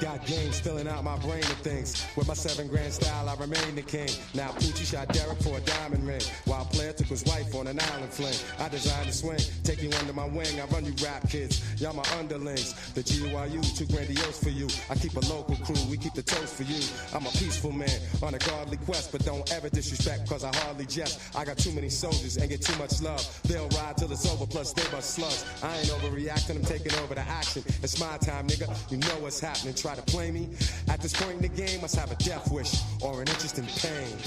Got games filling out my brain of things. With my 7 grand style, I remain the king. Now Poochie shot Derek for a diamond ring, while Player took his wife on an island fling. I designed a swing, take you under my wing. I run you rap kids, y'all my underlings. The GYU, too grandiose for you. I keep a local crew, we keep the toast for you. I'm a peaceful man on a godly quest, but don't ever disrespect, cause I hardly jest. I got too many soldiers and get too much love. They'll ride till it's over, plus they bust slugs. I ain't overreacting, I'm taking over the action. It's my time, nigga, you know what's happening. Try to play me. At this point in the game, must have a death wish or an interest in pain.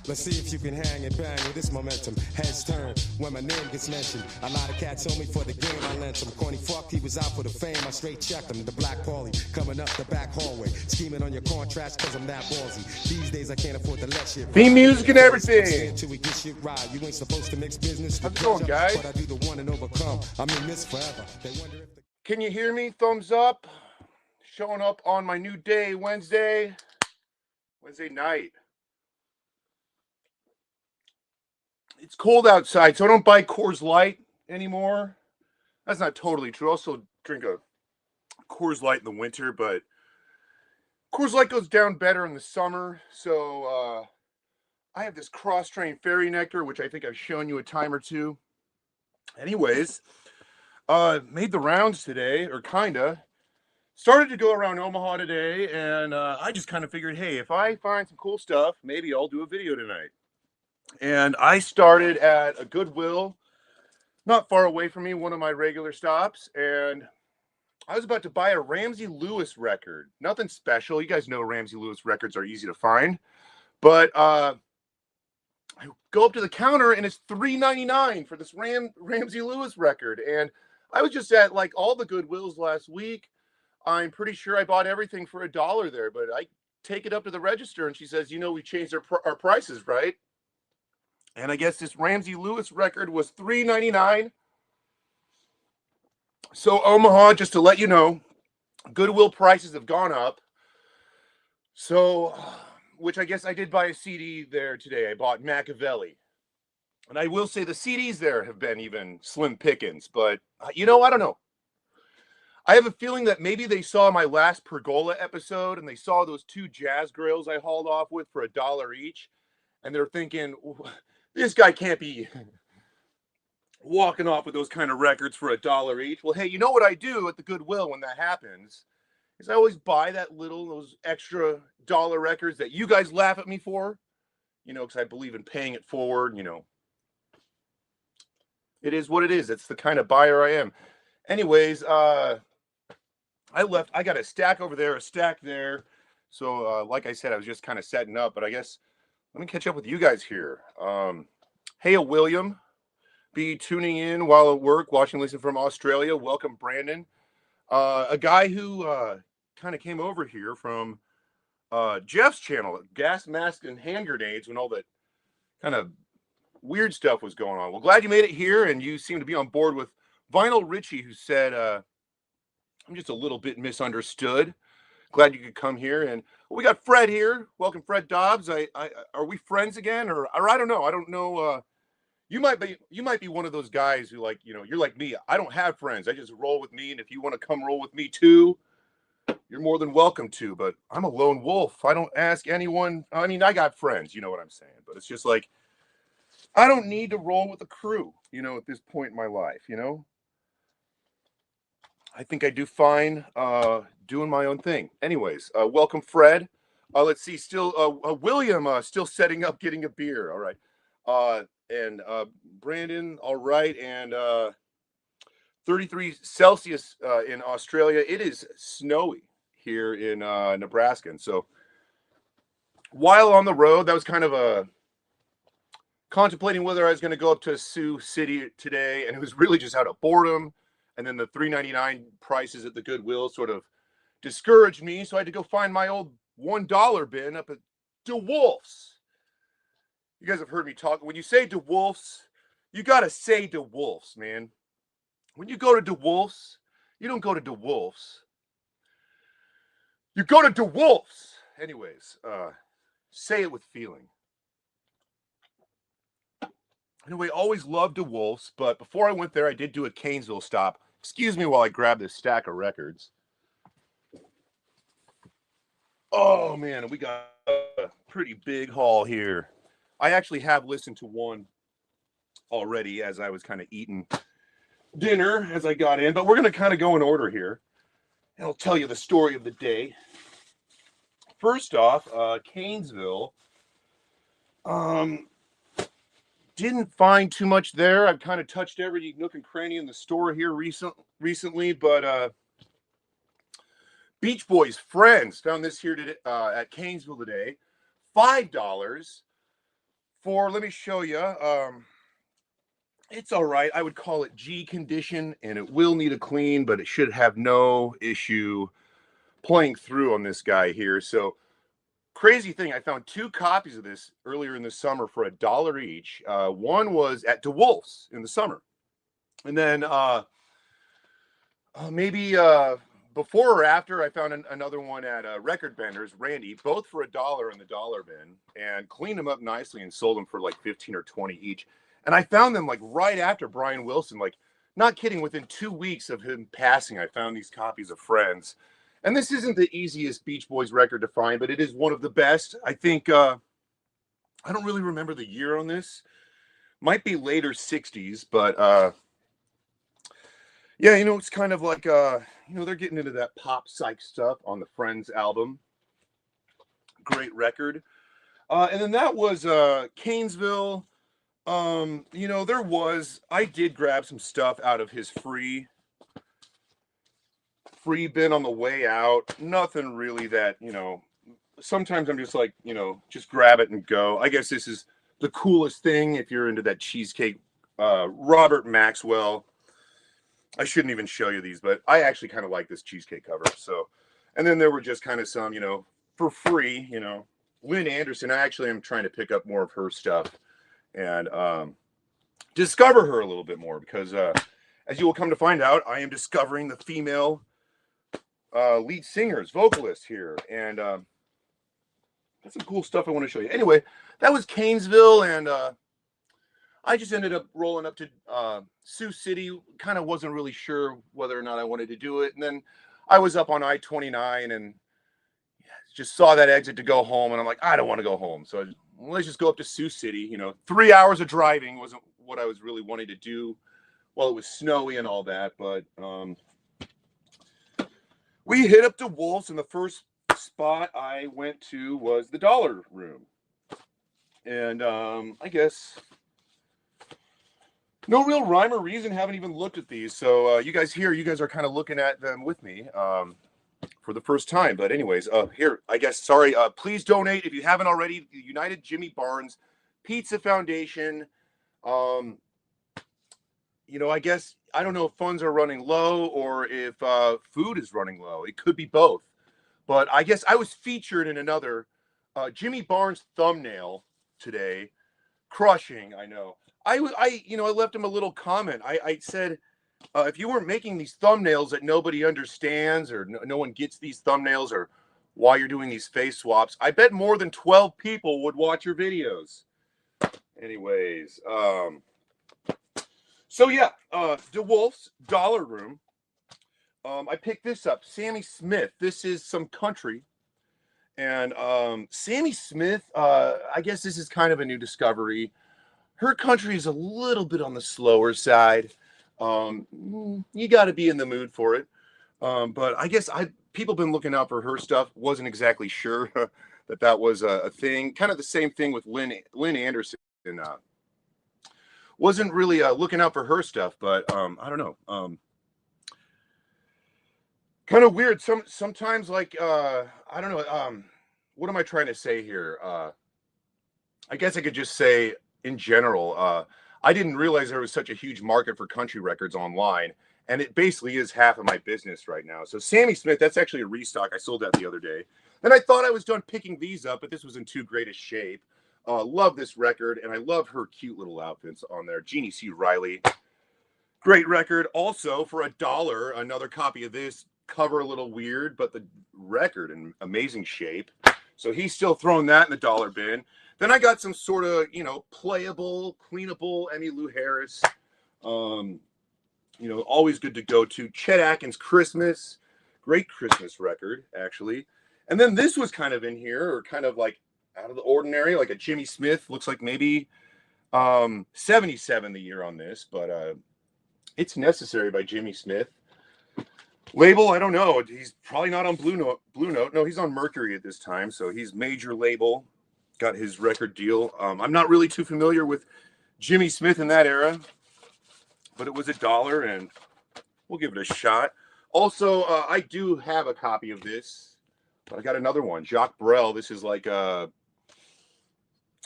Let's see if you can hang and bang with this momentum. Heads turn when my name gets mentioned. A lot of cats owe me for the game I lent him. Corny fuck, he was out for the fame, I straight checked him. The Black Paulie coming up the back hallway, scheming on your contracts cause I'm that ballsy. These days I can't afford to let shit ride. Theme music and everything. Until we get shit right. You ain't supposed to mix business with how's it going, guys? But I do the one and overcome. I'm in this forever. They wonder if the... Can you hear me? Thumbs up. Showing up on my new day, Wednesday night. It's cold outside, so I don't buy Coors Light anymore. That's not totally true. I also drink a Coors Light in the winter, but Coors Light goes down better in the summer. So I have this cross-train fairy nectar, which I think I've shown you a time or two. Anyways, made the rounds today, or kinda. Started to go around Omaha today, and I just kind of figured, hey, if I find some cool stuff, maybe I'll do a video tonight. And I started at a Goodwill, not far away from me, one of my regular stops, and I was about to buy a Ramsey Lewis record. Nothing special. You guys know Ramsey Lewis records are easy to find. But I go up to the counter, and it's $3.99 for this Ramsey Lewis record. And I was just at, like, all the Goodwills last week. I'm pretty sure I bought everything for $1 there. But I take it up to the register, and she says, you know, we changed our prices, right? And I guess this Ramsey Lewis record was $3.99. So Omaha, just to let you know, Goodwill prices have gone up. So, which I guess I did buy a CD there today. I bought Machiavelli. And I will say the CDs there have been even slim pickings. But, you know, I don't know. I have a feeling that maybe they saw my last Pergola episode and they saw those 2 jazz grills I hauled off with for $1 each. And they're thinking... this guy can't be walking off with those kind of records for $1 each. Well, hey, you know what I do at the Goodwill when that happens is I always buy those extra dollar records that you guys laugh at me for, you know, because I believe in paying it forward, you know. It is what it is. It's the kind of buyer I am. Anyways, I got a stack over there, a stack there. So, like I said, I was just kind of setting up, but I guess let me catch up with you guys here. Hey, William, be tuning in while at work, watching, listening from Australia. Welcome, Brandon. A guy who kind of came over here from Jeff's channel, gas mask and hand grenades, when all that kind of weird stuff was going on. Well, glad you made it here, and you seem to be on board with Vinyl Richie, who said, I'm just a little bit misunderstood. Glad you could come here. And we got Fred here. Welcome, Fred Dobbs. Are we friends again, or I don't know. I don't know. You might be one of those guys who, like, you know, you're like me. I don't have friends. I just roll with me. And if you want to come roll with me too, you're more than welcome to. But I'm a lone wolf. I don't ask anyone. I mean, I got friends. You know what I'm saying? But it's just like, I don't need to roll with a crew, you know, at this point in my life, you know. I think I do fine doing my own thing. Anyways, welcome, Fred. Let's see, still William still setting up, getting a beer. All right. And Brandon, all right. And 33 Celsius in Australia. It is snowy here in Nebraska. And so while on the road, that was kind of contemplating whether I was going to go up to Sioux City today. And it was really just out of boredom. And then the $3.99 prices at the Goodwill sort of discouraged me. So I had to go find my old $1 bin up at DeWolf's. You guys have heard me talk. When you say DeWolf's, you got to say DeWolf's, man. When you go to DeWolf's, you don't go to DeWolf's. You go to DeWolf's. Anyways, say it with feeling. Anyway, always loved DeWolf's, but before I went there, I did do a Canesville stop. Excuse me while I grab this stack of records. Oh man, we got a pretty big haul here. I actually have listened to one already as I was kind of eating dinner as I got in, but we're going to kind of go in order here. And I'll tell you the story of the day. First off, Canesville. Didn't find too much there. I've kind of touched every nook and cranny in the store here recently, but Beach Boys Friends found this here today, at Canesville today. $5 for, let me show you. It's all right. I would call it G condition, and it will need a clean, but it should have no issue playing through on this guy here. So crazy thing, I found 2 copies of this earlier in the summer for $1 each. One was at DeWolf's in the summer, and then maybe before or after, I found another one at Record Vendors, Randy, both for $1 in the dollar bin, and cleaned them up nicely and sold them for like 15 or 20 each. And I found them like right after Brian Wilson, like not kidding, within 2 weeks of him passing, I found these copies of Friends. And this isn't the easiest Beach Boys record to find, but it is one of the best. I think, I don't really remember the year on this. Might be later 60s, but yeah, you know, it's kind of like, you know, they're getting into that pop psych stuff on the Friends album. Great record. And then that was Canesville. You know, I did grab some stuff out of his free bin on the way out. Nothing really that, you know, sometimes I'm just like, you know, just grab it and go. I guess this is the coolest thing if you're into that cheesecake. Robert Maxwell. I shouldn't even show you these, but I actually kind of like this cheesecake cover. So, and then there were just kind of some, you know, for free, you know, Lynn Anderson. I actually am trying to pick up more of her stuff and discover her a little bit more because as you will come to find out, I am discovering the female lead singers, vocalists here, and that's some cool stuff I want to show you. Anyway, that was Canesville, and I just ended up rolling up to Sioux City. Kind of wasn't really sure whether or not I wanted to do it, and then I was up on I-29 and just saw that exit to go home, and I'm like, I don't want to go home, so let's just go up to Sioux City. You know, 3 hours of driving wasn't what I was really wanting to do while it was snowy and all that, but we hit up DeWolf's, and the first spot I went to was the Dollar Room. And I guess no real rhyme or reason, haven't even looked at these. So you guys are kind of looking at them with me for the first time. But anyways, here, I guess, sorry, please donate if you haven't already. The United Jimmy Barnes Pizza Foundation. You know, I guess, I don't know if funds are running low or if food is running low. It could be both. But I guess I was featured in another Jimmy Barnes thumbnail today. Crushing, I know. I left him a little comment. I said, if you weren't making these thumbnails that nobody understands or no one gets these thumbnails or why you're doing these face swaps, I bet more than 12 people would watch your videos. Anyways, so yeah, DeWolf's Dollar Room. I picked this up, Sammy Smith. This is some country. And Sammy Smith, I guess this is kind of a new discovery. Her country is a little bit on the slower side. You got to be in the mood for it. But I guess people been looking out for her stuff. Wasn't exactly sure that was a thing. Kind of the same thing with Lynn Anderson. Wasn't really looking out for her stuff, but I don't know. Kind of weird. Sometimes like I don't know. What am I trying to say here? I guess I could just say in general. I didn't realize there was such a huge market for country records online, and it basically is half of my business right now. So Sammy Smith, that's actually a restock. I sold that the other day, and I thought I was done picking these up, but this was in too great a shape. Love this record, and I love her cute little outfits on there. Jeannie C. Riley, great record. Also for $1, another copy of this. Cover a little weird, but the record in amazing shape. So he's still throwing that in the dollar bin. Then I got some sort of, you know, playable, cleanable Emmylou Harris. You know, always good to go to. Chet Atkins Christmas, great Christmas record, actually. And then this was kind of in here, or kind of like out of the ordinary, like a Jimmy Smith. Looks like maybe 77 the year on this, but It's Necessary by Jimmy Smith. Label, I don't know. He's probably not on Blue Note. Blue Note. No, he's on Mercury at this time, so he's major label. Got his record deal. I'm not really too familiar with Jimmy Smith in that era, but it was $1, and we'll give it a shot. Also, I do have a copy of this, but I got another one. Jacques Brel. This is like a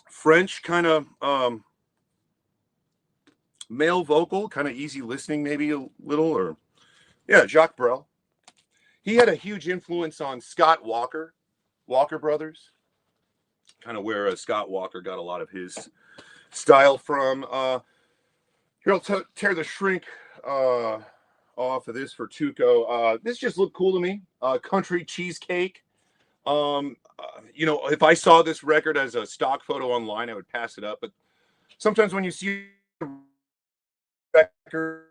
French kind of male vocal, kind of easy listening, maybe a little, or yeah, Jacques Brel. He had a huge influence on Scott Walker, Walker Brothers, kind of where Scott Walker got a lot of his style from. Here, I'll tear the shrink off of this for Tuco. This just looked cool to me. Country Cheesecake. You know, if I saw this record as a stock photo online, I would pass it up. But sometimes when you see a record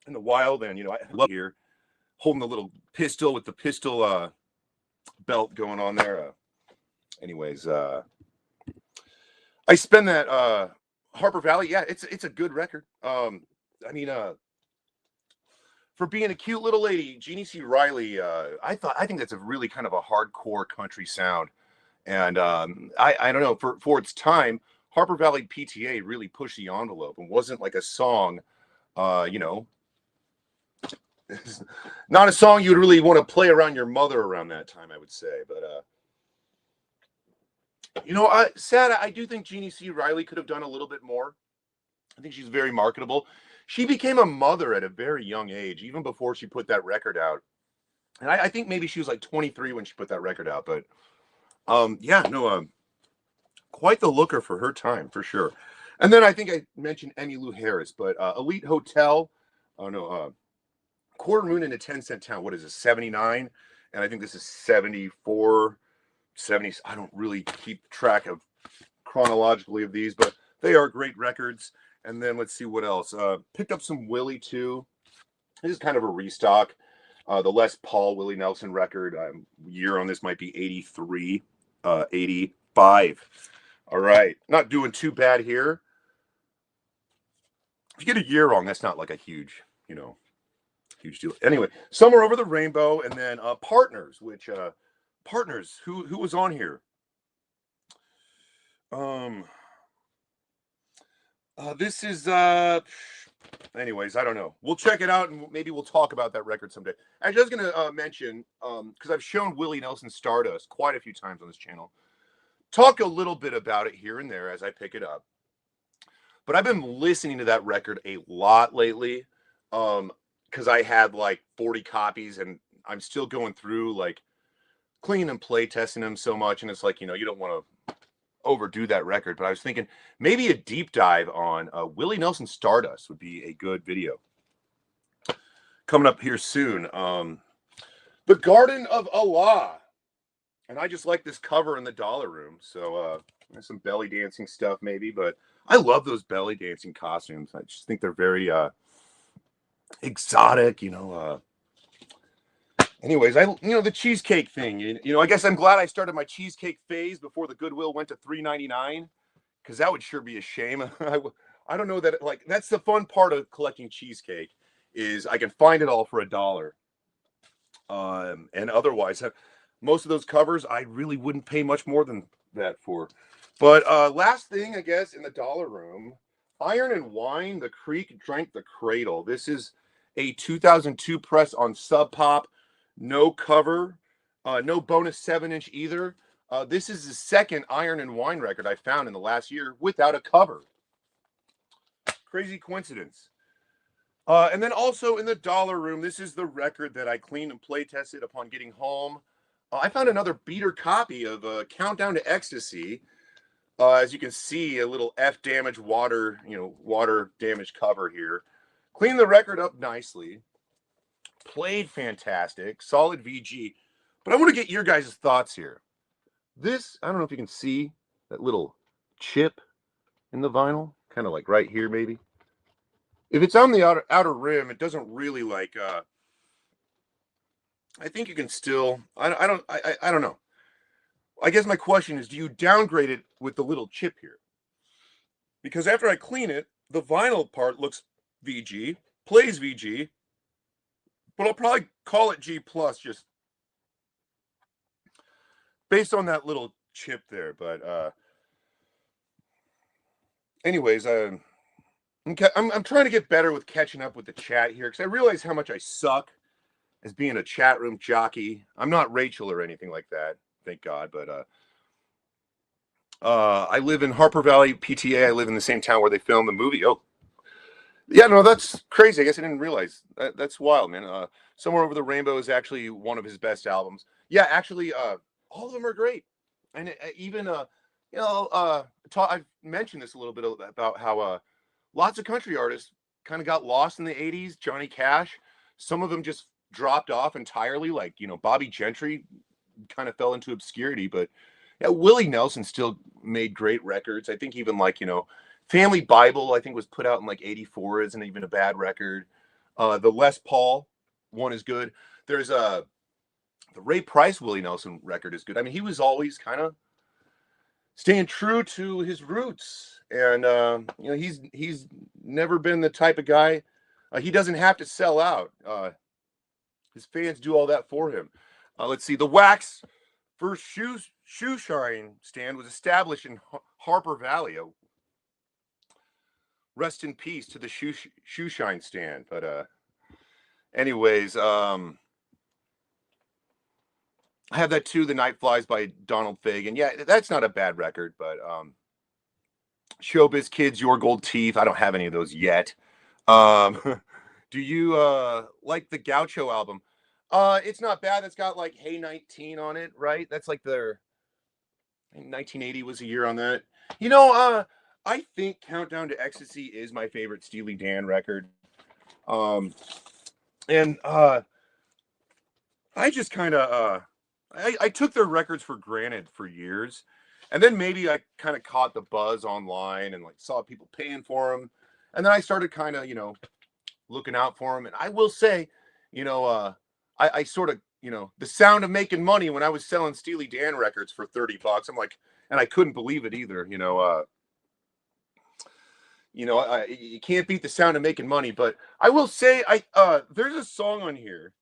in the wild, and you know, I love here holding the little pistol with the pistol belt going on there. Anyways, I spend that Harper Valley. Yeah, it's a good record. I mean, for being a cute little lady, Jeannie C. Riley, I think that's a really kind of a hardcore country sound, and I don't know, for its time, Harper Valley PTA really pushed the envelope and wasn't like a song, you know, not a song you would really want to play around your mother around that time, I would say. But you know, I do think Jeannie C. Riley could have done a little bit more. I think she's very marketable. She became a mother at a very young age, even before she put that record out. And I think maybe she was like 23 when she put that record out. But yeah, no, quite the looker for her time, for sure. And then I think I mentioned Emmylou Harris, but Elite Hotel, oh no, Quarter Moon in a 10-cent town. What is it, 79? And I think this is 74, 70. I don't really keep track of chronologically of these, but they are great records. And then let's see what else. Picked up some Willie too. This is kind of a restock. The Les Paul Willie Nelson record. Year on this might be 83, 85. All right, not doing too bad here. If you get a year wrong, that's not like a huge, you know, huge deal. Anyway, Somewhere Over the Rainbow, and then Partners, which Partners, who was on here? This is anyways, I don't know. We'll check it out and maybe we'll talk about that record someday. Actually, I was gonna mention, because I've shown Willie Nelson Stardust quite a few times on this channel. Talk a little bit about it here and there as I pick it up. But I've been listening to that record a lot lately. Because I had like 40 copies and I'm still going through like cleaning and play testing them so much. And it's like, you know, you don't want to overdo that record. But I was thinking maybe a deep dive on Willie Nelson Stardust would be a good video. Coming up here soon. The Garden of Allah. And I just like this cover in the Dollar Room. So there's some belly dancing stuff maybe. But I love those belly dancing costumes. I just think they're very exotic, you know. Anyways, the cheesecake thing, you know, I guess I'm glad I started my cheesecake phase before the Goodwill went to $3.99, because that would sure be a shame. I don't know that, like, that's the fun part of collecting cheesecake, is I can find it all for $1. And otherwise, most of those covers I really wouldn't pay much more than that for. But last thing, I guess, in the Dollar Room, Iron and Wine, The Creek Drank the Cradle. This is a 2002 press on Sub Pop. No cover, no bonus 7-inch either. This is the second Iron and Wine record I found in the last year without a cover. Crazy coincidence. And then also in the Dollar Room, this is the record that I cleaned and play tested upon getting home. I found another beater copy of Countdown to Ecstasy. As you can see, a little F damage water damage cover here. Cleaned the record up nicely. Played fantastic. Solid VG. But I want to get your guys' thoughts here. This, I don't know if you can see that little chip in the vinyl. kind of like right here, maybe. If it's on the outer rim, it doesn't really like. I think you can still. I don't know. I guess my question is, do you downgrade it with the little chip here? Because after I clean it, the vinyl part looks VG, plays VG, but I'll probably call it G plus just based on that little chip there. But anyways, I'm trying to get better with catching up with the chat here because I realize how much I suck as being a chat room jockey. I'm not Rachel or anything like that, thank God. But I live in Harper Valley, PTA. I live in the same town where they filmed the movie. Oh, yeah, no, that's crazy. I guess I didn't realize that's wild, man. Somewhere Over the Rainbow is actually one of his best albums. Yeah, actually, all of them are great, and even I've mentioned this a little bit about how lots of country artists kind of got lost in the '80s. Johnny Cash, some of them just dropped off entirely. Like Bobby Gentry kind of fell into obscurity, but yeah, Willie Nelson still made great records. I think even like Family Bible, I think, was put out in like '84, isn't even a bad record. The Les Paul one is good. There's the Ray Price Willie Nelson record is good. I mean, he was always kind of staying true to his roots, and he's never been the type of guy. He doesn't have to sell out. His fans do all that for him. Let's see. The Wax first shoe shine stand was established in Harper Valley. Rest in peace to the shoe shine stand. But anyways, I have that too. The Night Flies by Donald Fagen. Yeah, that's not a bad record. But Showbiz Kids, Your Gold Teeth. I don't have any of those yet. Do you like the Gaucho album? It's not bad. It's got like Hey 19 on it, right? That's like their 1980 was a year on that. I think Countdown to Ecstasy is my favorite Steely Dan record. And I just kind of I took their records for granted for years. And then maybe I kind of caught the buzz online and like saw people paying for them. And then I started kind of, looking out for them. And I will say, I sort of, the sound of making money when I was selling Steely Dan records for $30. I'm like, and I couldn't believe it either. You can't beat the sound of making money. But I will say, there's a song on here,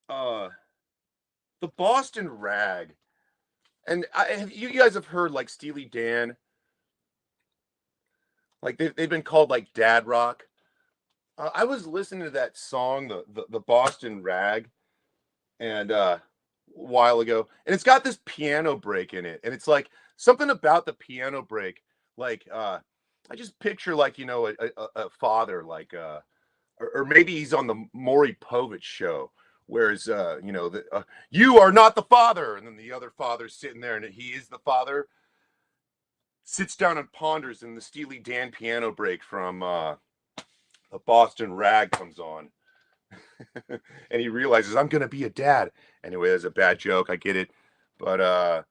the Boston Rag, and you guys have heard like Steely Dan, like they've been called like dad rock. I was listening to that song, the Boston Rag, and a while ago, and it's got this piano break in it, and it's like something about the piano break, like I just picture like a father like or maybe he's on the Maury Povich show, whereas you are not the father, and then the other father's sitting there, and he is the father, sits down and ponders, and the Steely Dan piano break from the Boston Rag comes on. And he realizes I'm gonna be a dad. Anyway, that's a bad joke. I get it, but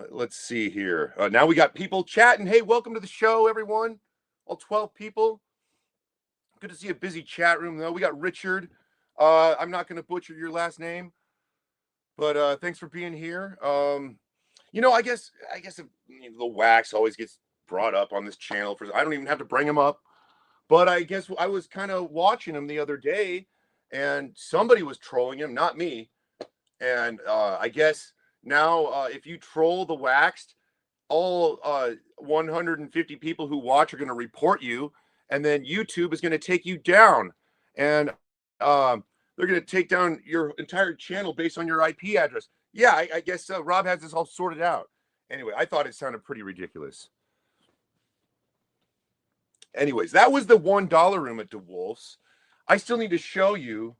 let's see here. Now we got people chatting. Hey, welcome to the show, everyone. All 12 people. Good to see a busy chat room, though. We got Richard. I'm not gonna butcher your last name, but thanks for being here. I guess if, the Wax always gets brought up on this channel. I don't even have to bring him up, but I guess I was kind of watching him the other day, and somebody was trolling him, not me. And I guess now if you troll the Waxed, all 150 people who watch are going to report you, and then YouTube is going to take you down, and they're going to take down your entire channel based on your IP address. Yeah, I guess Rob has this all sorted out. Anyway, I thought it sounded pretty ridiculous. Anyways, that was the $1 room at DeWolf's. I still need to show you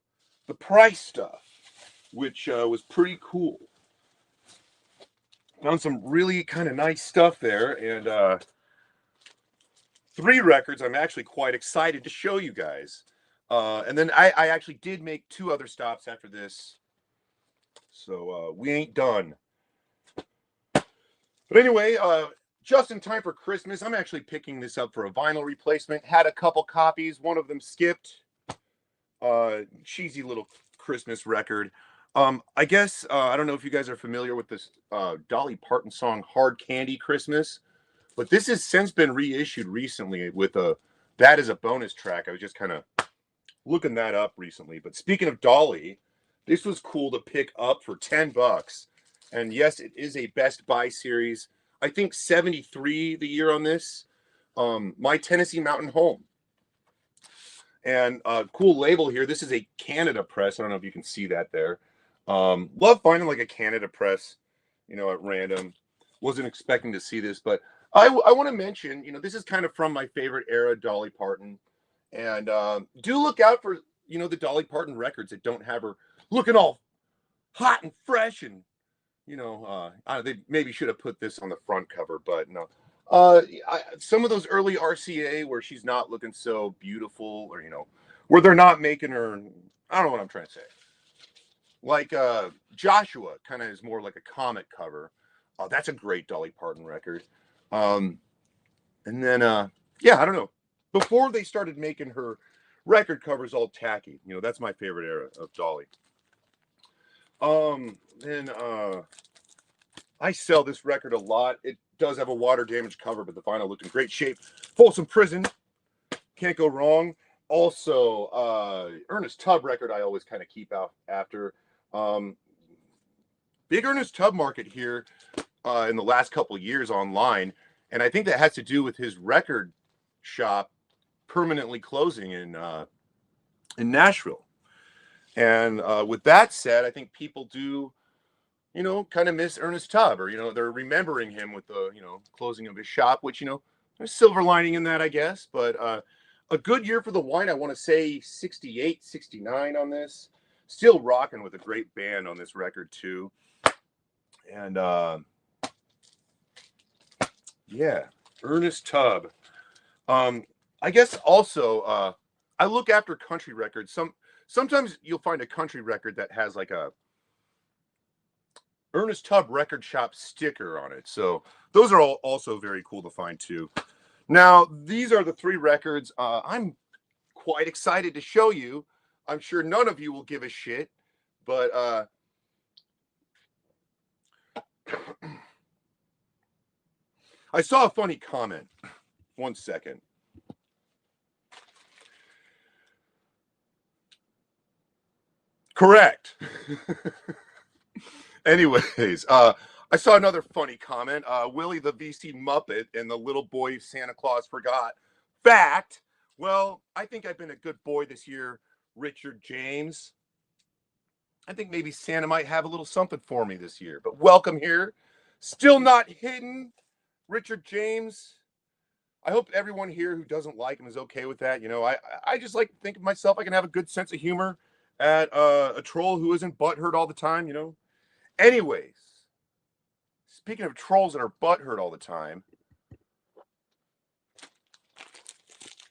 the price stuff, which was pretty cool. Found some really kind of nice stuff there, and 3 records I'm actually quite excited to show you guys. And then I actually did make 2 other stops after this, so we ain't done. But anyway, just in time for Christmas. I'm actually picking this up for a vinyl replacement. Had a couple copies. One of them skipped. Cheesy little Christmas record. I guess I don't know if you guys are familiar with this Dolly Parton song "Hard Candy Christmas," but this has since been reissued recently with that as a bonus track. I was just kind of looking that up recently. But speaking of Dolly, this was cool to pick up for $10. And yes, it is a Best Buy series. I think 73 the year on this. My Tennessee Mountain Home. And cool label here. This is a Canada press. I don't know if you can see that there. Love finding like a Canada press, at random. Wasn't expecting to see this, but I want to mention, this is kind of from my favorite era, Dolly Parton. And do look out for, the Dolly Parton records that don't have her looking all hot and fresh. And, they maybe should have put this on the front cover, but no. Some of those early RCA where she's not looking so beautiful, or where they're not making her, I don't know what I'm trying to say. Like Joshua kind of is more like a comic cover. That's a great Dolly Parton record. And then I don't know. Before they started making her record covers all tacky, that's my favorite era of Dolly. I sell this record a lot. It does have a water damaged cover, but the vinyl looked in great shape. Folsom Prison, can't go wrong. Also, Ernest Tubb record I always kind of keep out after. Big Ernest Tubb market here in the last couple of years online, and I think that has to do with his record shop permanently closing in Nashville. And with that said, I think people do, kind of miss Ernest Tubb, or, they're remembering him with the, closing of his shop, which, there's silver lining in that, I guess. But a good year for the wine. I want to say 68, 69 on this. Still rocking with a great band on this record, too. And, Ernest Tubb. I guess also, I look after country records. Sometimes you'll find a country record that has like a Ernest Tubb record shop sticker on it. So those are all also very cool to find too. Now, these are the 3 records I'm quite excited to show you. I'm sure none of you will give a shit, but I saw a funny comment. 1 second. Correct. Anyways, I saw another funny comment. Willie the VC Muppet and the little boy Santa Claus forgot. Fact. Well, I think I've been a good boy this year, Richard James. I think maybe Santa might have a little something for me this year. But welcome here. Still not hidden, Richard James. I hope everyone here who doesn't like him is okay with that. I just like to think of myself. I can have a good sense of humor at a troll who isn't butthurt all the time, Anyways, speaking of trolls that are butthurt all the time,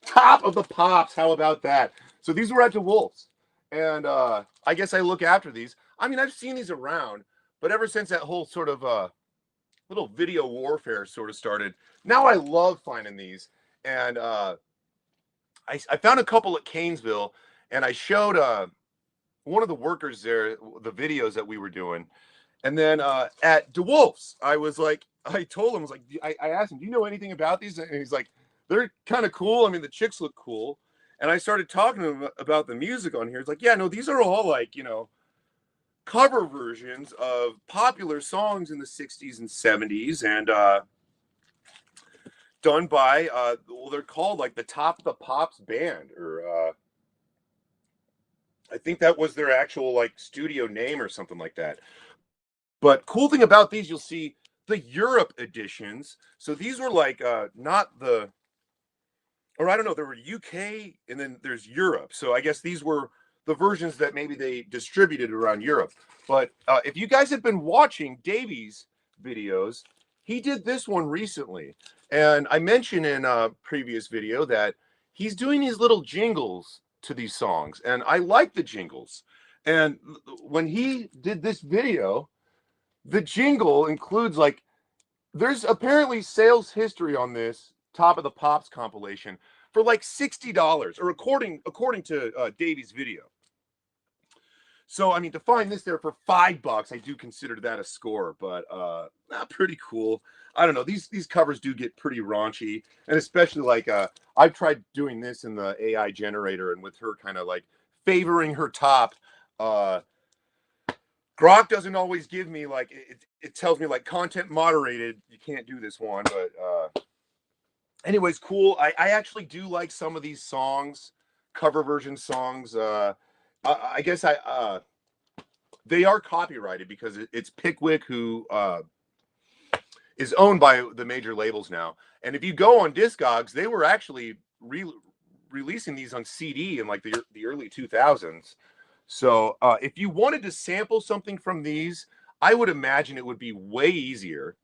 top of the pops, how about that? So these were at DeWolf's, and I guess I look after these. I mean, I've seen these around, but ever since that whole sort of little video warfare sort of started, now I love finding these. And I found a couple at Canesville, and I showed one of the workers there the videos that we were doing. And then at DeWolf's, I told him, I asked him, do you know anything about these? And he's like, they're kind of cool. I mean, the chicks look cool. And I started talking to him about the music on here. He's like, yeah, no, these are all like, cover versions of popular songs in the 60s and 70s. And done by, they're called like the Top of the Pops band, or I think that was their actual like studio name or something like that. But cool thing about these, you'll see the Europe editions. So these were like not the, or I don't know, there were UK and then there's Europe. So I guess these were the versions that maybe they distributed around Europe. But if you guys have been watching Davies videos, he did this one recently. And I mentioned in a previous video that he's doing these little jingles to these songs. And I like the jingles. And when he did this video, the jingle includes like There's apparently sales history on this Top of the Pops compilation for like $60, or according to Davey's video. So I mean, to find this there for $5, I do consider that a score, but not pretty cool. I don't know. These covers do get pretty raunchy, and especially like I've tried doing this in the AI generator, and with her kind of like favoring her top. Grok doesn't always give me like it tells me like content moderated. You can't do this one, but anyways, cool. I actually do like some of these songs, cover version songs. I guess they are copyrighted because it's Pickwick who is owned by the major labels now. And if you go on Discogs, they were actually releasing these on CD in like the early 2000s. So if you wanted to sample something from these, I would imagine it would be way easier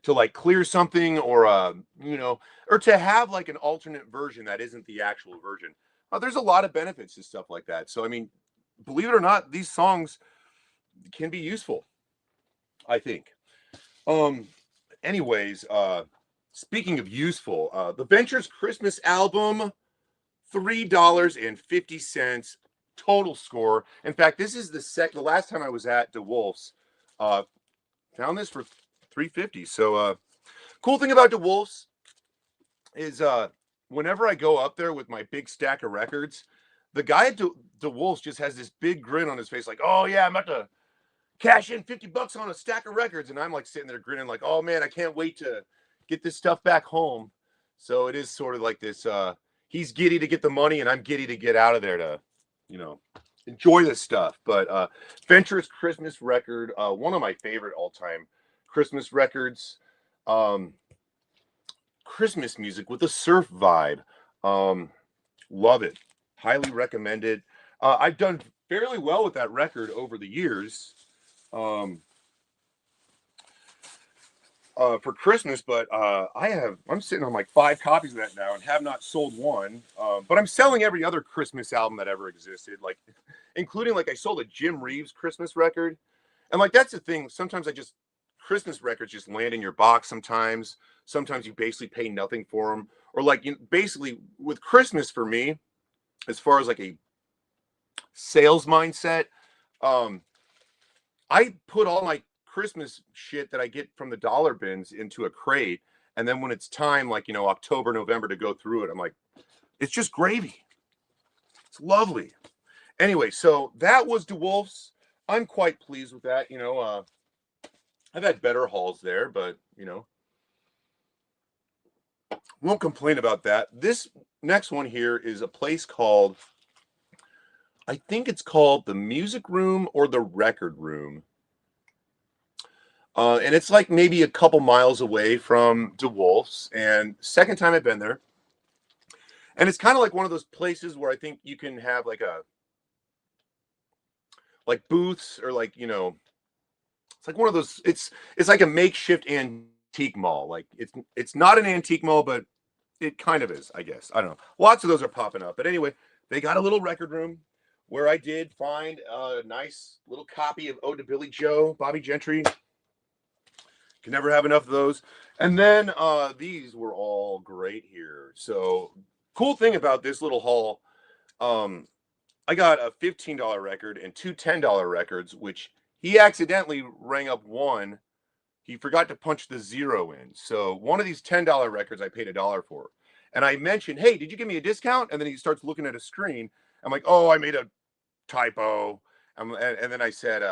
to like clear something, or or to have like an alternate version that isn't the actual version. There's a lot of benefits to stuff like that. So I mean, believe it or not, these songs can be useful, I think. Anyways, speaking of useful, the Ventures Christmas album, $3.50 total score. In fact, this is the last time I was at DeWolf's, found this for $3.50. So cool thing about DeWolf's is whenever I go up there with my big stack of records, the guy at DeWolf's just has this big grin on his face, like, oh yeah, I'm about to cash in $50 on a stack of records. And I'm like sitting there grinning like, oh man, I can't wait to get this stuff back home. So it is sort of like this, he's giddy to get the money and I'm giddy to get out of there to, enjoy this stuff. But Venture's Christmas record, one of my favorite all-time Christmas records. Christmas music with a surf vibe. Love it. Highly recommend it. I've done fairly well with that record over the years for Christmas, but I'm sitting on like 5 copies of that now and have not sold one. But I'm selling every other Christmas album that ever existed, like including like I sold a Jim Reeves Christmas record. And like that's the thing, sometimes Christmas records just land in your box sometimes. Sometimes you basically pay nothing for them. Or like basically with Christmas for me, as far as like a sales mindset, I put all my Christmas shit that I get from the dollar bins into a crate. And then when it's time, like, October, November to go through it, I'm like, it's just gravy. It's lovely. Anyway, so that was DeWolf's. I'm quite pleased with that. I've had better hauls there, but, won't complain about that. This next one here is a place called, I think it's called the Music Room or the Record Room. And it's like maybe a couple miles away from DeWolf's, and second time I've been there. And it's kind of like one of those places where I think you can have like booths, or like, it's like one of those, it's like a makeshift antique mall. Like it's not an antique mall, but it kind of is, I guess. I don't know. Lots of those are popping up. But anyway, they got a little record room where I did find a nice little copy of Ode to Billy Joe, Bobby Gentry. Can never have enough of those. And then these were all great here. So cool thing about this little haul, I got a $15 record and 2 $10 records, which he accidentally rang up one. He forgot to punch the 0 in. So one of these $10 records I paid $1 for. And I mentioned, hey, did you give me a discount? And then he starts looking at a screen. I'm like, oh, I made a typo. And then I said,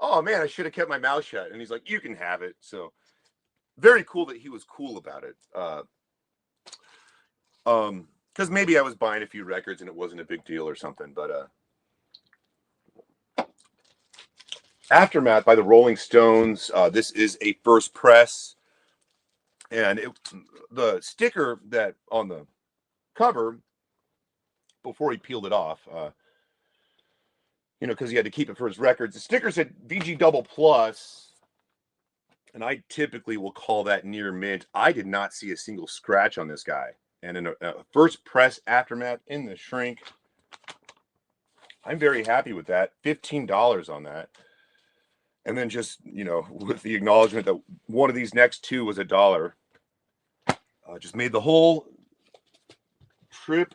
oh man, I should have kept my mouth shut. And he's like, you can have it. So very cool that he was cool about it. Because maybe I was buying a few records and it wasn't a big deal or something. But Aftermath by the Rolling Stones. This is a first press. And the sticker that on the cover, before he peeled it off, because he had to keep it for his records, the sticker said VG Double Plus. And I typically will call that near mint. I did not see a single scratch on this guy. And in a first press Aftermath in the shrink, I'm very happy with that. $15 on that. And then just, with the acknowledgement that one of these next two was $1, just made the whole trip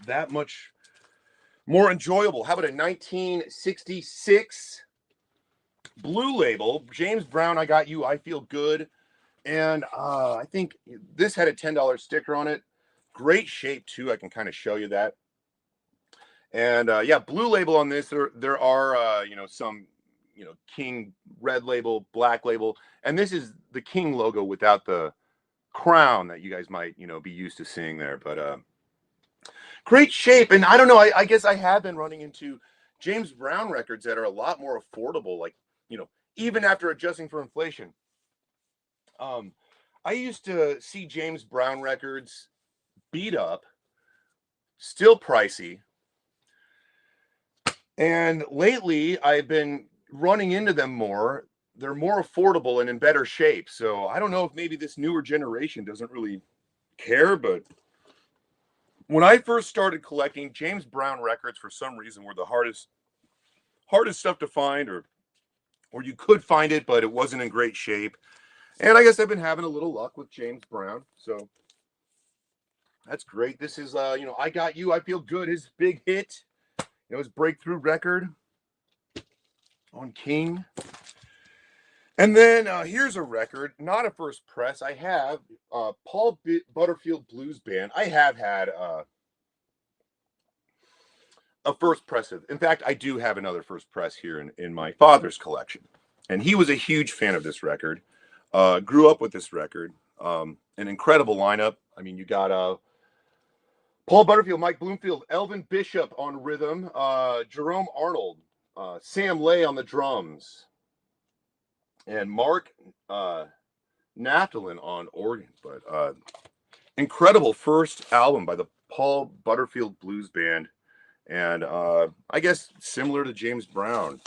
that much more enjoyable. How about a 1966 Blue Label, James Brown, I Got You, I Feel Good. And I think this had a $10 sticker on it. Great shape, too. I can kind of show you that. And yeah, Blue Label on this. There are, some, King red label, black label. And this is the King logo without the crown that you guys might, be used to seeing there. But great shape. And I don't know, I guess I have been running into James Brown records that are a lot more affordable, like, even after adjusting for inflation. I used to see James Brown records beat up, still pricey. And lately I've been running into them more. They're more affordable and in better shape. So I don't know if maybe this newer generation doesn't really care, but when I first started collecting, James Brown records for some reason were the hardest stuff to find, or you could find it, but it wasn't in great shape. And I guess I've been having a little luck with James Brown. So that's great. This is, I Got You, I Feel Good, his big hit, his breakthrough record on King. And then here's a record, not a first press. I have Paul Butterfield Blues Band. I have had a first press of. In fact, I do have another first press here in my father's collection. And he was a huge fan of this record. Grew up with this record. An incredible lineup. I mean, you got Paul Butterfield, Mike Bloomfield, Elvin Bishop on rhythm, Jerome Arnold, Sam Lay on the drums, and Mark Naftalin on organ. But incredible first album by the Paul Butterfield Blues Band. And I guess similar to James Brown.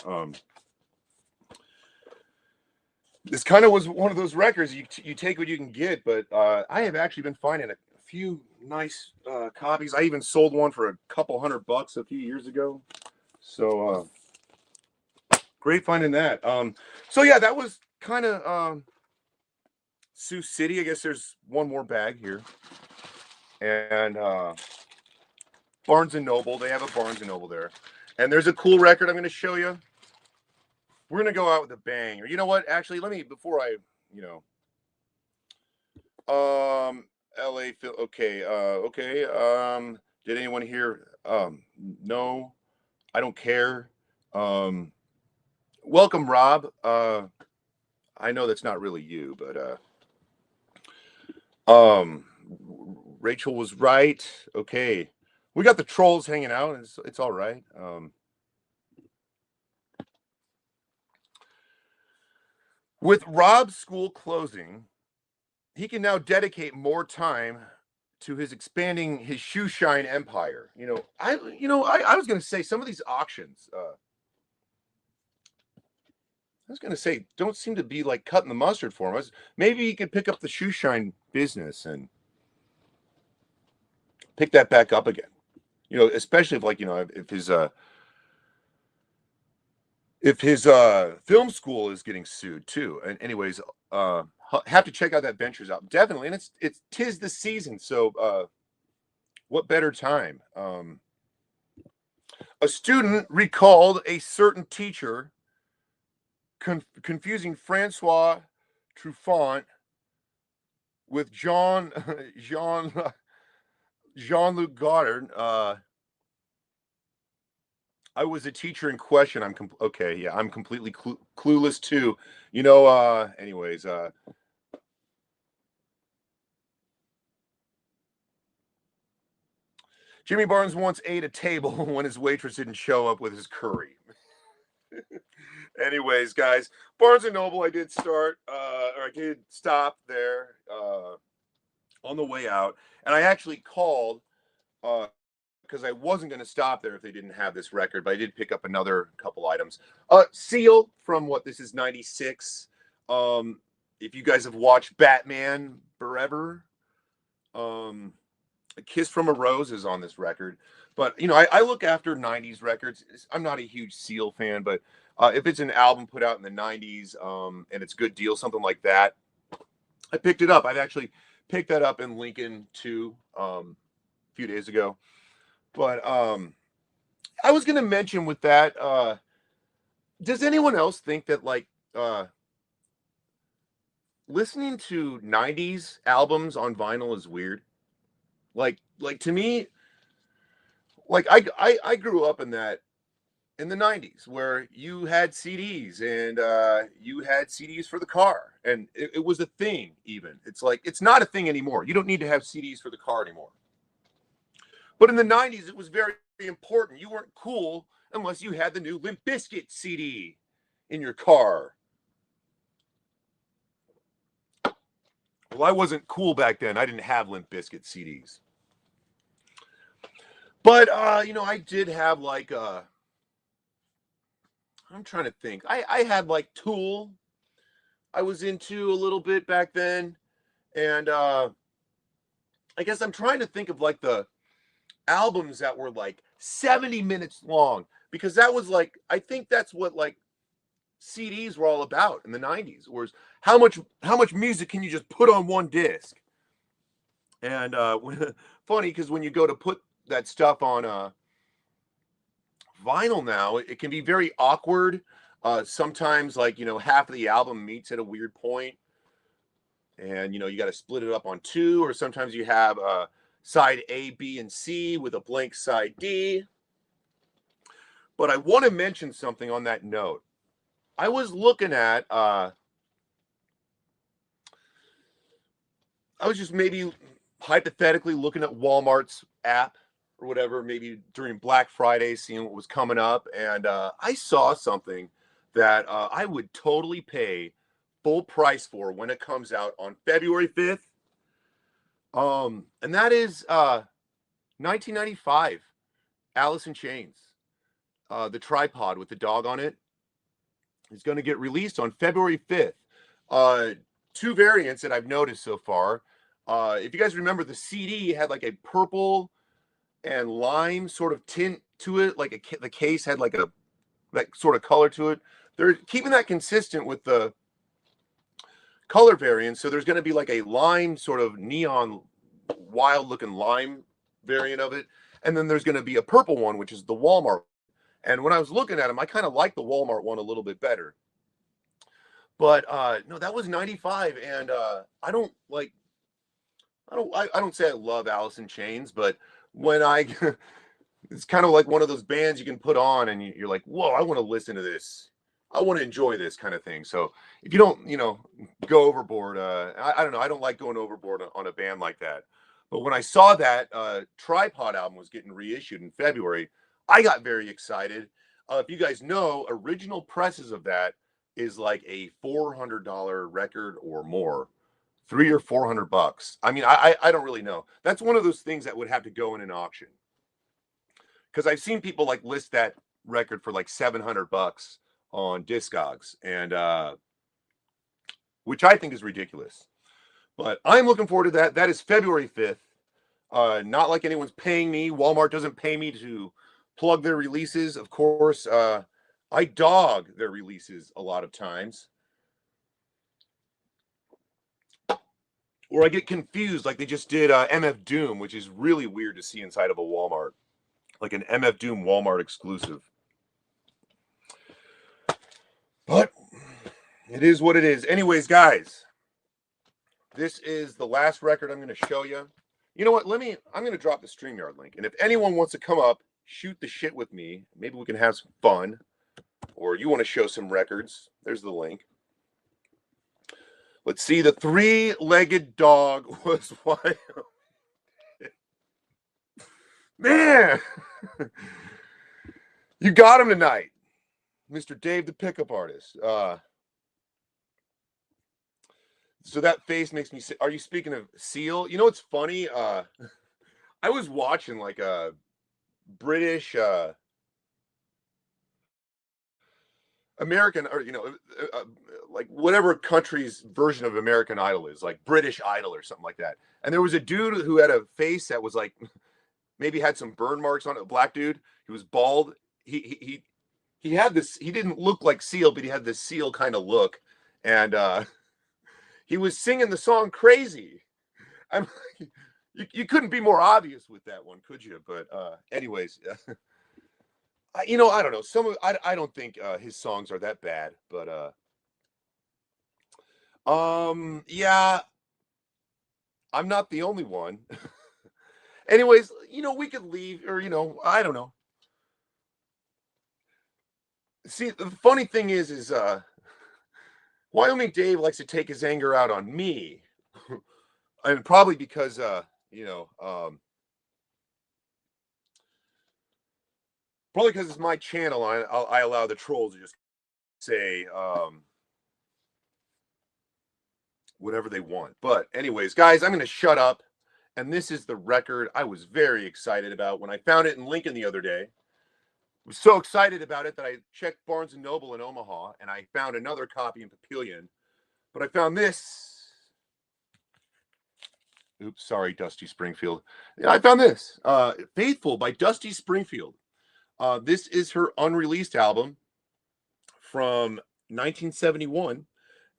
This kind of was one of those records you take what you can get, but I have actually been finding a few nice copies. I even sold one for a couple $100 a few years ago. So great finding that. So yeah, that was kind of Sioux City. I guess there's one more bag here. And Barnes & Noble. They have a Barnes & Noble there. And there's a cool record I'm going to show you. We're going to go out with a bang. Or you know what? Actually, let me, before I, LA, okay, okay. Did anyone hear? No, I don't care. Welcome, Rob. I know that's not really you, but Rachel was right. Okay. We got the trolls hanging out. It's all right. With Rob's school closing, he can now dedicate more time to expanding his shoe shine empire. I was going to say some of these auctions. I was going to say don't seem to be like cutting the mustard for him. Maybe he could pick up the shoe shine business and pick that back up again. Especially if his film school is getting sued too. And anyways, have to check out that Ventures out. Definitely. And it's 'tis the season. So what better time? A student recalled a certain teacher confusing Francois Truffaut with Jean-Luc Godard. I was a teacher in question. Okay. Yeah, I'm completely clueless too. Anyways, Jimmy Barnes once ate a table when his waitress didn't show up with his curry. Anyways, guys, Barnes & Noble, I did stop there on the way out. And I actually called because I wasn't going to stop there if they didn't have this record, but I did pick up another couple items. Seal from this is 96. If you guys have watched Batman Forever, A Kiss from a Rose is on this record. But, I look after 90s records. I'm not a huge Seal fan, but If it's an album put out in the 90s and it's a good deal, something like that, I picked it up. I've actually picked that up in Lincoln too a few days ago. But I was going to mention with that, does anyone else think that like listening to 90s albums on vinyl is weird? Like to me, like I grew up in that in the 90s where you had CDs and you had CDs for the car and it was a thing. Even it's like it's not a thing anymore. You don't need to have CDs for the car anymore. But in the 90s it was very important. You weren't cool unless you had the new Limp Bizkit CD in your car. Well, I wasn't cool back then. I didn't have Limp Bizkit CDs. But I did have like I'm trying to think. I had like Tool. I was into a little bit back then. And I guess I'm trying to think of like the albums that were like 70 minutes long. Because that was like, I think that's what like CDs were all about in the 90s. Was how much music can you just put on one disc? And funny because when you go to put that stuff on vinyl now, it can be very awkward. Sometimes like half of the album meets at a weird point, and you got to split it up on two, or sometimes you have side A, B, and C with a blank side D. But I want to mention something on that note. I was looking at I was just maybe hypothetically looking at Walmart's app or whatever, maybe during Black Friday, seeing what was coming up. And I saw something that I would totally pay full price for when it comes out on February 5th. And that is 1995 Alice in Chains. The tripod with the dog on it is going to get released on February 5th. Two variants that I've noticed so far. If you guys remember, the CD had like a purple and lime sort of tint to it, like the case had like that sort of color to it. They're keeping that consistent with the color variant, so there's going to be like a lime sort of neon, wild-looking lime variant of it, and then there's going to be a purple one, which is the Walmart. And when I was looking at them, I kind of like the Walmart one a little bit better. But no, that was 95, and I don't say I love Alice in Chains, but when it's kind of like one of those bands you can put on and you're like, whoa, I want to listen to this. I want to enjoy this kind of thing. So if you don't, go overboard, I don't know. I don't like going overboard on a band like that. But when I saw that Tripod album was getting reissued in February, I got very excited. If you guys know, original presses of that is like a $400 record or more. $300 or $400. I mean, I don't really know. That's one of those things that would have to go in an auction. Because I've seen people like list that record for like $700 on Discogs, and which I think is ridiculous. But I'm looking forward to that. That is February 5th. Not like anyone's paying me. Walmart doesn't pay me to plug their releases. Of course, I dog their releases a lot of times. Or I get confused, like they just did MF Doom, which is really weird to see inside of a Walmart. Like an MF Doom Walmart exclusive. But it is what it is. Anyways, guys, this is the last record I'm going to show you. You know what? I'm going to drop the StreamYard link. And if anyone wants to come up, shoot the shit with me, maybe we can have some fun. Or you want to show some records, there's the link. Let's see, the three-legged dog was wild. Man, you got him tonight, Mr. Dave, the pickup artist. So that face makes me say, are you speaking of Seal? You know what's funny? I was watching like a British American, or like whatever country's version of American Idol is, like British Idol or something like that. And there was a dude who had a face that was like maybe had some burn marks on it. A black dude. He was bald. He he had this, he didn't look like Seal, but he had this Seal kind of look. And he was singing the song Crazy. I'm you couldn't be more obvious with that one, could you? But anyways, you know, I don't know. I don't think his songs are that bad, but yeah, I'm not the only one. Anyways, you know, we could leave, or you know, I don't know. See, the funny thing is Wyoming Dave likes to take his anger out on me, and probably because you know, probably because it's my channel. I allow the trolls to just say whatever they want. But anyways, guys, I'm going to shut up. And this is the record I was very excited about when I found it in Lincoln the other day. I was so excited about it that I checked Barnes & Noble in Omaha, and I found another copy in Papillion. But I found this. Oops, sorry, Dusty Springfield. Yeah, I found this. Faithful by Dusty Springfield. This is her unreleased album from 1971.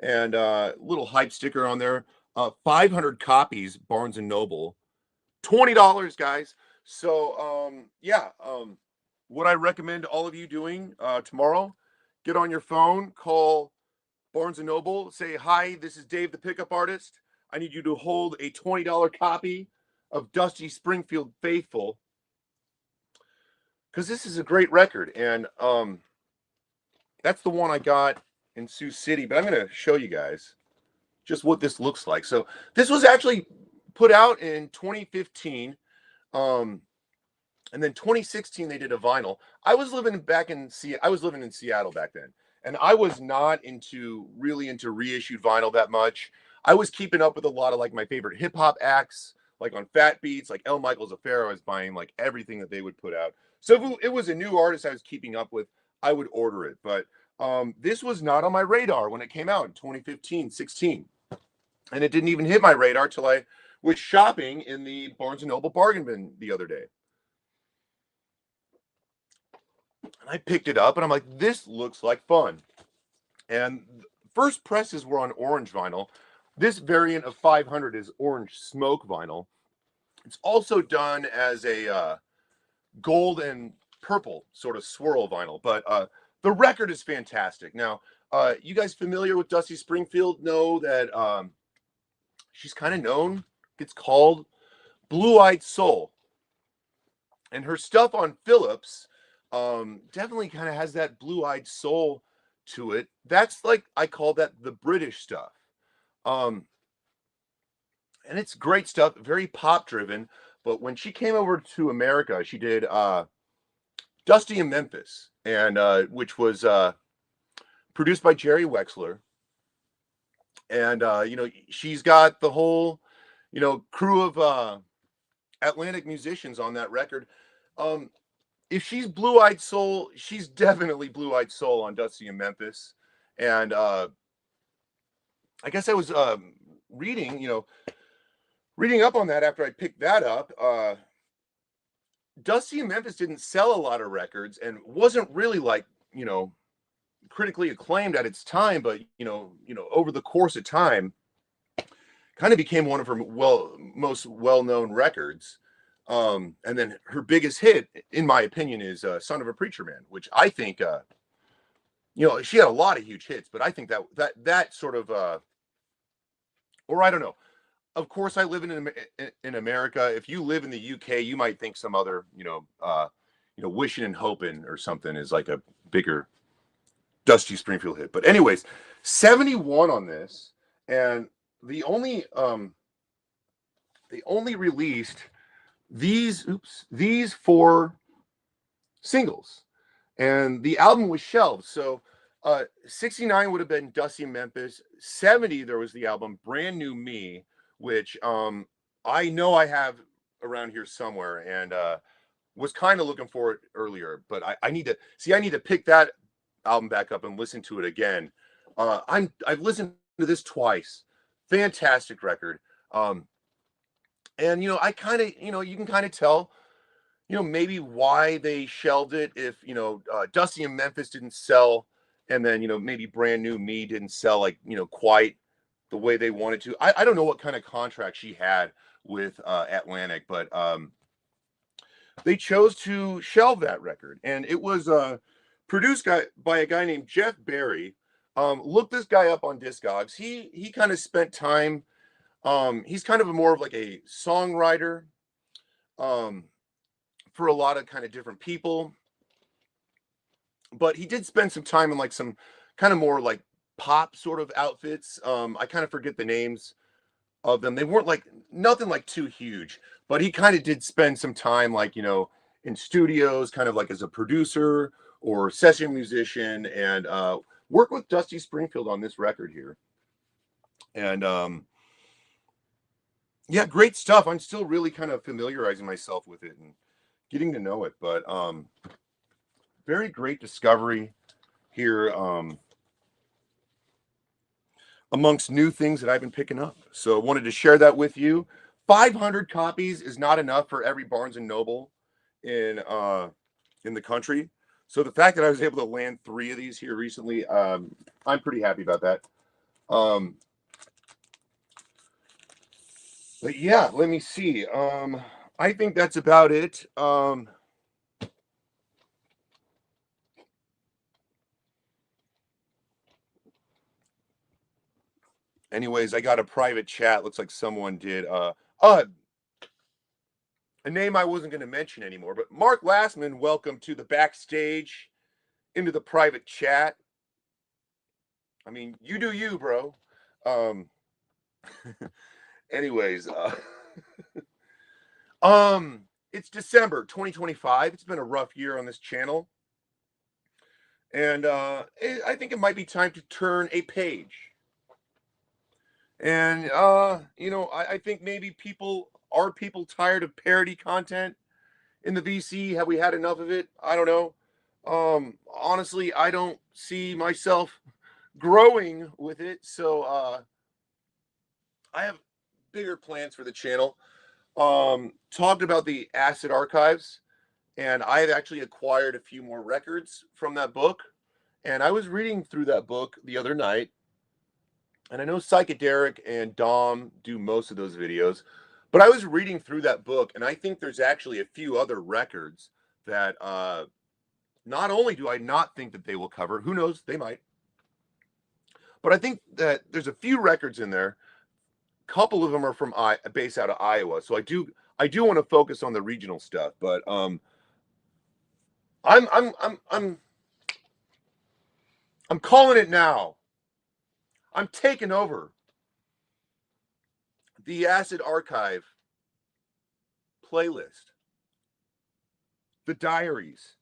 And little hype sticker on there. 500 copies, Barnes & Noble. $20, guys. So, yeah. What I recommend all of you doing tomorrow, get on your phone, call Barnes & Noble, say, hi, this is Dave the Pickup Artist. I need you to hold a $20 copy of Dusty Springfield Faithful, because this is a great record. And that's the one I got in Sioux City, but I'm going to show you guys just what this looks like. So this was actually put out in 2015. And then 2016 they did a vinyl. I was living in Seattle back then, and I was not really into reissued vinyl that much. I was keeping up with a lot of like my favorite hip hop acts, like on Fat Beats, like L. Michaels Affair. I was buying like everything that they would put out. So if it was a new artist I was keeping up with, I would order it. But this was not on my radar when it came out in 2015, 16. And it didn't even hit my radar till I was shopping in the Barnes & Noble bargain bin the other day. And I picked it up and I'm like, this looks like fun. And first presses were on orange vinyl. This variant of 500 is orange smoke vinyl. It's also done as a gold and purple sort of swirl vinyl. But the record is fantastic. Now, you guys familiar with Dusty Springfield know that she's kind of known. It's called Blue-Eyed Soul. And her stuff on Phillips definitely kind of has that blue-eyed soul to it. That's like, I call that the British stuff. And it's great stuff, very pop driven. But when she came over to America, she did Dusty in Memphis, and which was produced by Jerry Wexler. And you know, she's got the whole, you know, crew of Atlantic musicians on that record. If she's Blue-Eyed Soul, she's definitely Blue-Eyed Soul on Dusty in Memphis. And I guess I was reading up on that after I picked that up. Dusty in Memphis didn't sell a lot of records and wasn't really like, you know, critically acclaimed at its time, but you know, over the course of time, kind of became one of her most well-known records. And then her biggest hit, in my opinion, is "Son of a Preacher Man," which I think, you know, she had a lot of huge hits, but I think that sort of, or I don't know. Of course, I live in America. If you live in the UK, you might think some other, you know, "Wishing and Hoping" or something is like a bigger Dusty Springfield hit. But anyways, 71 on this, and they only released these 4 singles, and the album was shelved. So 69 would have been Dusty in Memphis. 70 there was the album Brand New Me, which I know I have around here somewhere, and was kind of looking for it earlier, but I need to pick that album back up and listen to it again. I've listened to this twice. Fantastic record. And you know, I kind of, you know, you can kind of tell you know, maybe why they shelved it. If, you know, Dusty in Memphis didn't sell, and then, you know, maybe Brand New Me didn't sell, like, you know, quite the way they wanted to. I don't know what kind of contract she had with Atlantic, but they chose to shelve that record. And it was produced by a guy named Jeff Berry. Look this guy up on Discogs. He kind of spent time. He's kind of more of like a songwriter um, for a lot of kind of different people. But he did spend some time in like some kind of more like pop sort of outfits. I kind of forget the names of them. They weren't like nothing like too huge, but he kind of did spend some time, like, you know, in studios, kind of like as a producer or session musician, and work with Dusty Springfield on this record here. And yeah, great stuff. I'm still really kind of familiarizing myself with it and getting to know it, but very great discovery here amongst new things that I've been picking up. So I wanted to share that with you. 500 copies is not enough for every Barnes and Noble in the country. So the fact that I was able to land 3 of these here recently, I'm pretty happy about that. But yeah, let me see. I think that's about it. Anyways, I got a private chat. Looks like someone did. A name I wasn't going to mention anymore, but Mark Lastman, welcome to the backstage, into the private chat. I mean, you do you, bro. Anyways, it's December 2025. It's been a rough year on this channel, and I think it might be time to turn a page. And you know, I think maybe people tired of parody content in the VC? Have we had enough of it? I don't know. Honestly, I don't see myself growing with it, so I have bigger plans for the channel. Talked about the Acid Archives, and I have actually acquired a few more records from that book. And I was reading through that book the other night, and I know Psychedelic and Dom do most of those videos, but I was reading through that book, and I think there's actually a few other records that not only do I not think that they will cover, who knows, they might, but I think that there's a few records in there. A couple of them are from based out of Iowa, so I do want to focus on the regional stuff. But I'm calling it now. I'm taking over the Acid Archive playlist, the diaries.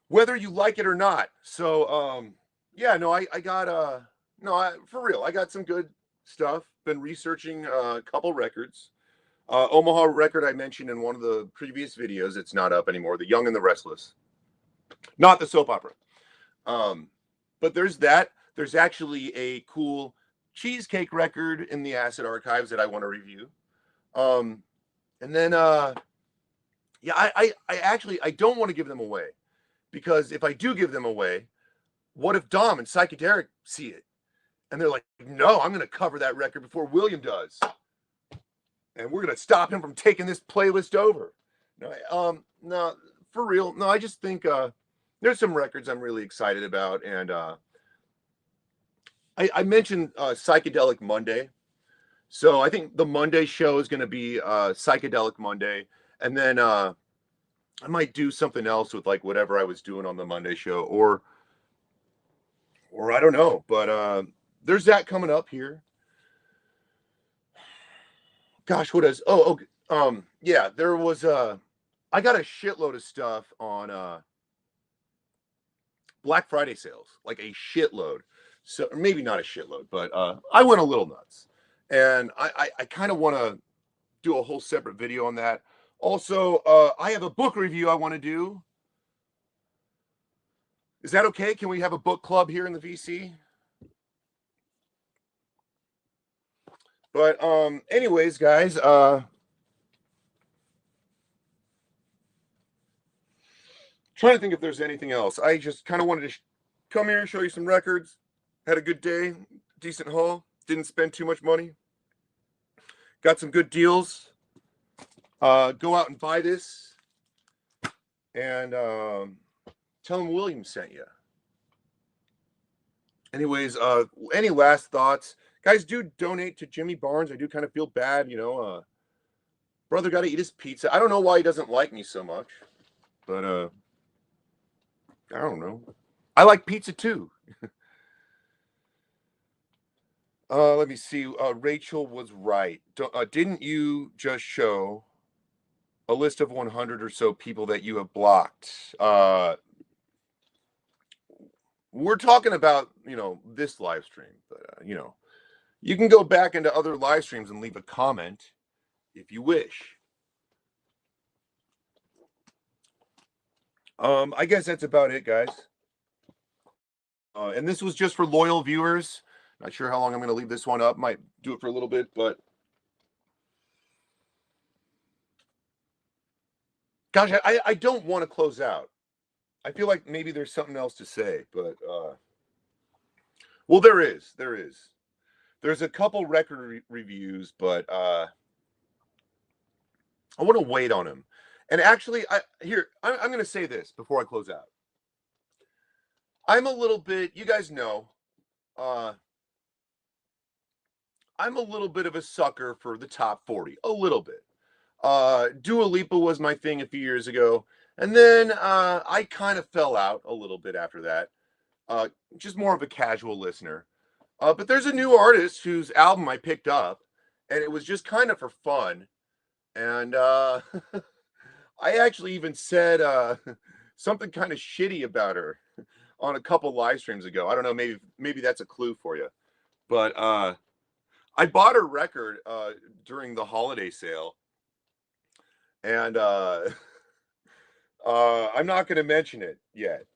Whether you like it or not. So yeah, no, I got for real, I got some good stuff. Been researching a couple records. Omaha record I mentioned in one of the previous videos. It's not up anymore. The Young and the Restless, not the soap opera. But there's that. There's actually a cool cheesecake record in the Acid Archives that I want to review. And then yeah, I actually I don't want to give them away, because if I do give them away, what if Dom and Psychedelic see it and they're like, no, I'm going to cover that record before William does, and we're going to stop him from taking this playlist over. No, for real. No, I just think there's some records I'm really excited about, and I mentioned Psychedelic Monday, so I think the Monday show is going to be Psychedelic Monday, and then I might do something else with like whatever I was doing on the Monday show, or I don't know, but there's that coming up here. Gosh, what is? Yeah, there was I got a shitload of stuff on Black Friday sales, like a shitload. So maybe not a shitload, but I went a little nuts, and I kind of want to do a whole separate video on that. Also, I have a book review I want to do. Is that okay? Can we have a book club here in the VC? But anyways, guys, Trying to think if there's anything else. I just kind of wanted to come here, show you some records. Had a good day, decent haul. Didn't spend too much money. Got some good deals. Go out and buy this, and tell them William sent you. Anyways, any last thoughts? Guys, do donate to Jimmy Barnes. I do kind of feel bad, brother got to eat his pizza. I don't know why he doesn't like me so much, but I don't know. I like pizza too. Let me see. Rachel was right. Didn't you just show a list of 100 or so people that you have blocked? We're talking about, this live stream, but, you can go back into other live streams and leave a comment if you wish. I guess that's about it, guys. And this was just for loyal viewers. Not sure how long I'm going to leave this one up. Might do it for a little bit, but gosh, I don't want to close out. I feel like maybe there's something else to say, but well, there is. There's a couple record reviews, but I want to wait on them. And actually, I'm going to say this before I close out. I'm a little bit, you guys know, I'm a little bit of a sucker for the top 40, a little bit. Dua Lipa was my thing a few years ago, and then I kind of fell out a little bit after that. Just more of a casual listener. But there's a new artist whose album I picked up, and it was just kind of for fun. And I actually even said something kind of shitty about her on a couple live streams ago. I don't know, maybe that's a clue for you. But I bought her record during the holiday sale, and I'm not going to mention it yet.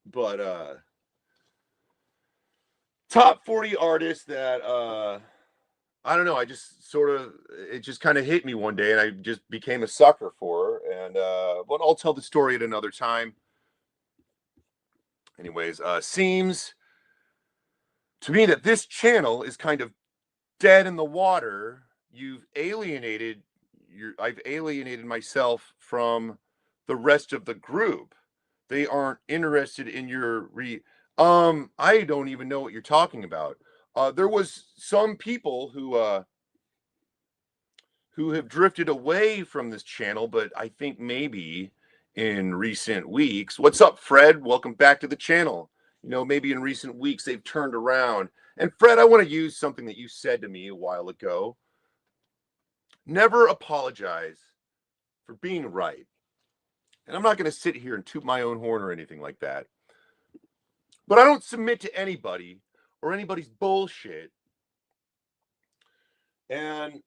But top 40 artists that I don't know, I just it just kind of hit me one day, and I just became a sucker for her. And but I'll tell the story at another time. Anyways, seems to me that this channel is kind of dead in the water. I've alienated myself from the rest of the group. They aren't interested in your I don't even know what you're talking about. There was some people who have drifted away from this channel, but I think maybe in recent weeks. What's up, Fred? Welcome back to the channel. Maybe in recent weeks they've turned around. And Fred, I want to use something that you said to me a while ago. Never apologize for being right. And I'm not going to sit here and toot my own horn or anything like that. But I don't submit to anybody or anybody's bullshit. And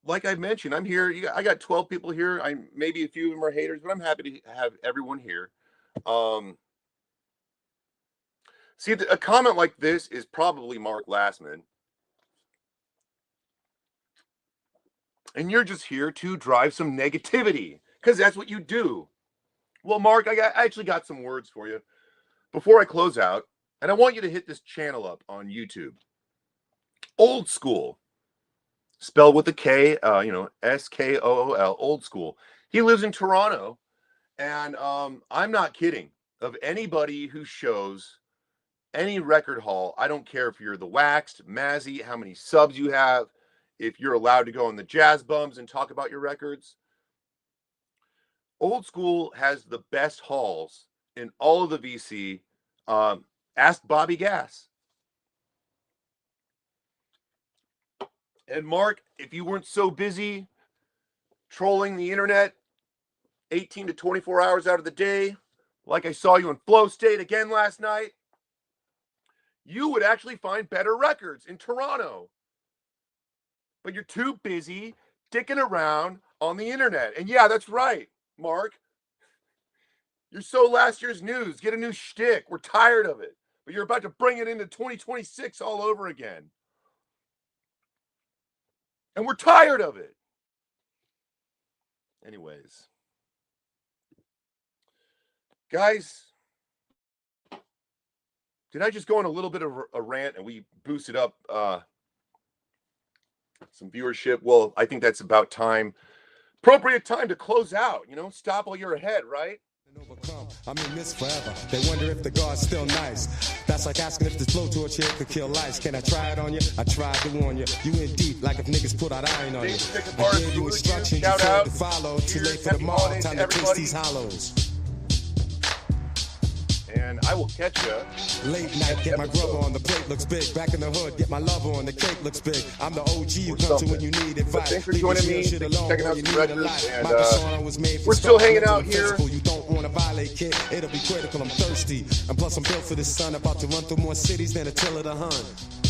like I mentioned, I'm here. I got 12 people here. Maybe a few of them are haters, but I'm happy to have everyone here. See, a comment like this is probably Mark Glassman. And you're just here to drive some negativity, because that's what you do. Well, Mark, I actually got some words for you before I close out, and I want you to hit this channel up on YouTube. Old School, spelled with a K, Skool, Old School. He lives in Toronto, and I'm not kidding. Of anybody who shows any record haul, I don't care if you're the Waxed, Mazzy, how many subs you have, if you're allowed to go on the Jazz Bums and talk about your records. Old School has the best hauls in all of the VC. Ask Bobby Gass. And Mark, if you weren't so busy trolling the internet 18 to 24 hours out of the day, like I saw you in Flow State again last night, you would actually find better records in Toronto. But you're too busy dicking around on the internet. And yeah, that's right, Mark. You're so last year's news. Get a new shtick. We're tired of it. But you're about to bring it into 2026 all over again. And we're tired of it. Anyways. Guys, did I just go on a little bit of a rant and we boosted up some viewership? Well, I think that's about time. Appropriate time to close out. You know, stop while you're ahead, right? Overcome. I mean, miss forever. They wonder if the God's still nice. That's like asking if this blowtorch here could kill lice. Can I try it on you? I tried to warn you. You in deep like if niggas put out iron on you. I gave you instructions you failed to follow. Too late for the mall. Time to taste these hollows. And I will catch you. Late night, get my grub on. The plate looks big. Back in the hood, get my love on. The cake looks big. I'm the OG you come to when you need advice. Thanks for joining me. Checking out some records. And we're still hanging out here. You don't want to violate, kid. It'll be critical. I'm thirsty. And plus, I'm built for this sun. About to run through more cities than Attila the Hun.